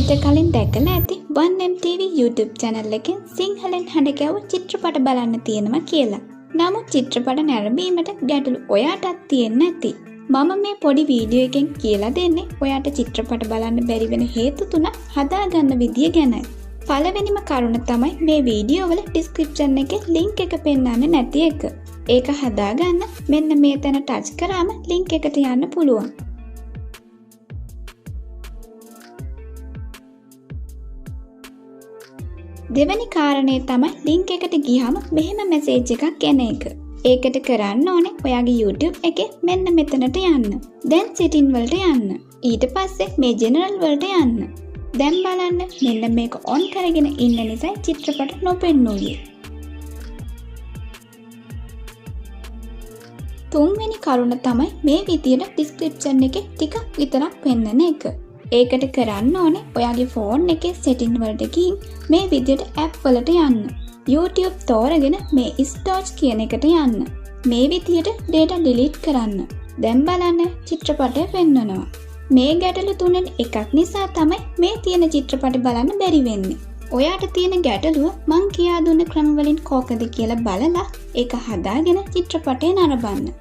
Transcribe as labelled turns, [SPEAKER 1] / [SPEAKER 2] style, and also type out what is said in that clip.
[SPEAKER 1] මීට කලින් දැකලා ඇති 1MTV YouTube channel එකෙන් සිංහලෙන් හඬ ගැව්ව චිත්‍රපට බලන්න තියෙනවා කියලා. නමුත් චිත්‍රපට නැරඹීමට ගැටලු ඔයාටත් තියෙන්න ඇති. මම මේ පොඩි වීඩියෝ එකෙන් කියලා දෙන්නේ ඔයාට චිත්‍රපට බලන්න බැරි වෙන හේතු 3 හදාගන්න විදිය ගැනයි. පළවෙනිම කරුණ තමයි මේ වීඩියෝ වල description එකේ link එක පෙන්වන්නේ නැති එක. ඒක හදාගන්න මෙන්න මේ තැන ටච් කරාම link එකට යන්න පුළුවන්. දෙවැනි කාරණේ තමයි link එකට ගියාම මෙහෙම message එකක් එන එක. ඒකට කරන්න ඕනේ ඔයාගේ YouTube එකේ මෙන්න මෙතනට යන්න. දැන් setting වලට යන්න. ඊට පස්සේ මේ general වලට යන්න. දැන් බලන්න මෙන්න මේක on කරගෙන ඉන්න නිසා චිත්‍රපට නොපෙන්නුවේ. තුන්වෙනි කරුණ තමයි මේ විදියට description එකේ ටිකක් විතරක් පෙන්වන එක. ඒකට කරන්න ඕනේ ඔයාගේ ෆෝන් එකේ setting වලට ගිහින් මේ විදියට app වලට යන්න. YouTube තෝරගෙන මේ storage කියන එකට යන්න. මේ විදියට data delete කරන්න. දැන් බලන්න චිත්‍රපටය පෙන්වනවා. මේ ගැටලු තුනෙන් එකක් නිසා තමයි මේ තියෙන චිත්‍රපට බලන්න බැරි වෙන්නේ. ඔයාට තියෙන ගැටලුව මං කියා දුන්න ක්‍රම වලින් කෝකද කියලා බලලා ඒක හදාගෙන චිත්‍රපටය නරඹන්න.